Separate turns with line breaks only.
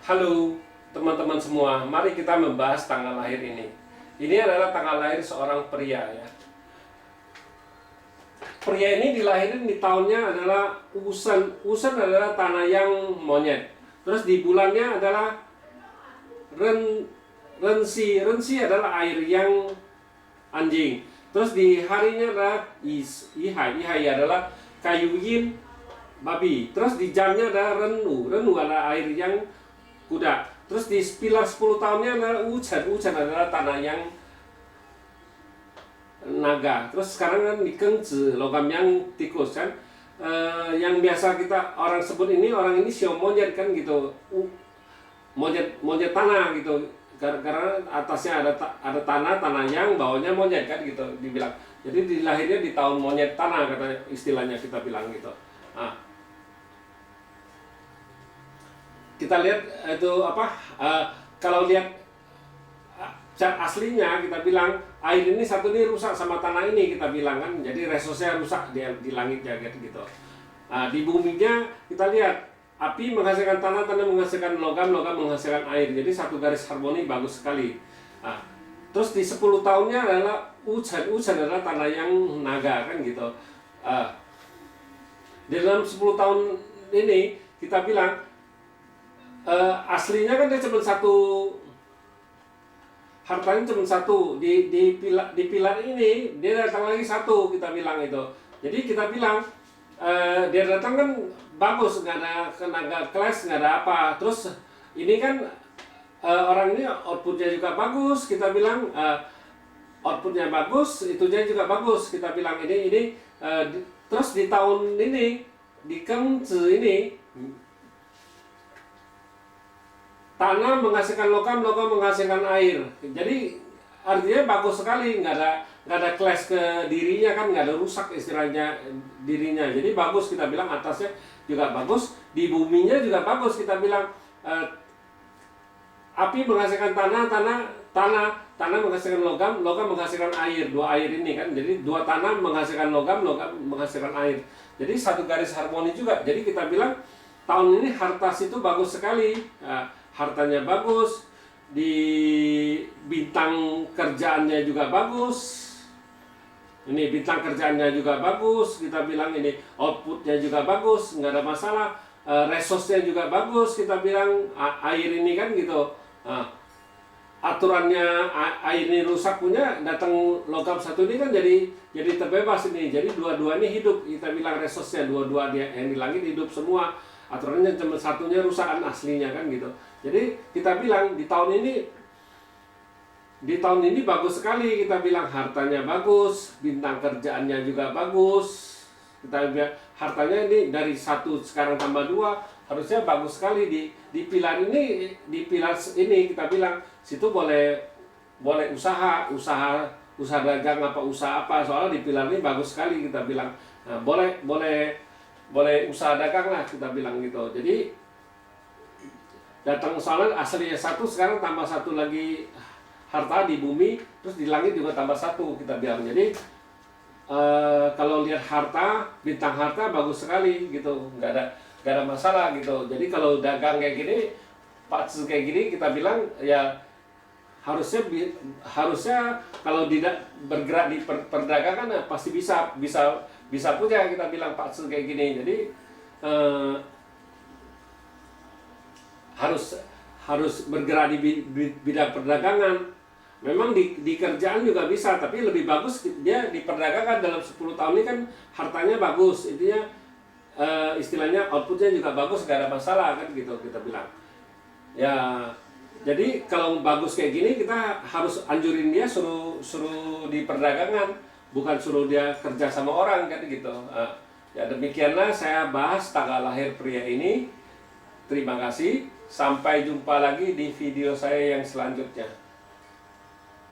Halo teman-teman semua, mari kita membahas tanggal lahir ini. Ini adalah tanggal lahir seorang pria ya. Pria ini dilahirin di tahunnya adalah Usan. Usan adalah tanah yang monyet. Terus di bulannya adalah Rensi. Rensi adalah air yang anjing. Terus di harinya adalah Ihai. Ihai adalah kayu yin babi. Terus di jamnya ada Renu. Renu adalah air yang kuda. Terus di pilar 10 tahunnya adalah Ucan. Ucan adalah tanah yang naga. Terus sekarang kan di Kengzi, logam yang tikus kan. Yang biasa kita orang sebut ini, orang ini sio monyet kan gitu. Monyet tanah gitu. Karena atasnya ada tanah yang bawahnya monyet kan gitu dibilang. Jadi dilahirnya di tahun monyet tanah kata istilahnya kita bilang gitu. Nah, kita lihat itu apa, kalau lihat cat aslinya kita bilang air ini satu ini rusak sama tanah ini kita bilang kan, jadi resosnya rusak di langit jagat gitu. Di buminya kita lihat api menghasilkan tanah, tanah menghasilkan logam, logam menghasilkan air, jadi satu garis harmoni bagus sekali. Terus di 10 tahunnya adalah Ucan. Ucan adalah tanah yang naga kan gitu. Di dalam 10 tahun ini kita bilang aslinya kan dia cuma satu, hartanya cuma satu. Di pilar ini dia datang lagi satu kita bilang itu. Jadi kita bilang dia datang kan bagus, nggak ada tenaga kelas, nggak ada apa. Terus ini kan orang ini outputnya juga bagus, kita bilang outputnya bagus, itunya juga bagus, kita bilang ini terus di tahun ini di Kengzi ini tanah menghasilkan logam, logam menghasilkan air. Jadi artinya bagus sekali, nggak ada clash ke dirinya kan, nggak ada rusak istilahnya dirinya. Jadi bagus kita bilang, atasnya juga bagus, di buminya juga bagus kita bilang. Api menghasilkan tanah menghasilkan logam, logam menghasilkan air. Dua air ini kan, jadi dua tanah menghasilkan logam, logam menghasilkan air. Jadi satu garis harmoni juga. Jadi kita bilang tahun ini hartas itu bagus sekali. Hartanya bagus, di bintang kerjaannya juga bagus. Ini bintang kerjaannya juga bagus, kita bilang ini outputnya juga bagus, nggak ada masalah. Resosnya juga bagus, kita bilang air ini kan gitu. Aturannya air ini rusak punya, datang logam satu ini kan jadi terbebas ini. Jadi dua-dua ini hidup, kita bilang resosnya dua-dua yang di langit hidup semua. Aturannya cuma satunya rusakan aslinya kan gitu. Jadi kita bilang di tahun ini bagus sekali, kita bilang hartanya bagus, bintang kerjaannya juga bagus. Kita bilang hartanya ini dari 1 sekarang tambah 2 harusnya bagus sekali. Di pilar ini, kita bilang situ boleh usaha dagang apa usaha apa, soalnya di pilar ini bagus sekali kita bilang. Nah, boleh usaha dagang lah kita bilang gitu. Jadi datang soalnya aslinya 1, sekarang tambah 1 lagi harta di bumi, terus di langit juga tambah 1 kita bilang. Jadi kalau lihat harta, bintang harta bagus sekali gitu, nggak ada masalah gitu. Jadi kalau dagang kayak gini, patsu kayak gini, kita bilang ya harusnya kalau tidak bergerak di perdagangan pasti bisa punya, kita bilang patsu kayak gini. Jadi harus bergerak di bidang perdagangan. Memang di kerjaan juga bisa, tapi lebih bagus dia diperdagangkan. Dalam 10 tahun ini kan hartanya bagus, intinya istilahnya outputnya juga bagus, gak ada masalah kan gitu kita bilang. Ya, jadi kalau bagus kayak gini kita harus anjurin dia suruh di perdagangan, bukan suruh dia kerja sama orang kan gitu. Ya demikianlah saya bahas tanggal lahir pria ini. Terima kasih, sampai jumpa lagi di video saya yang selanjutnya.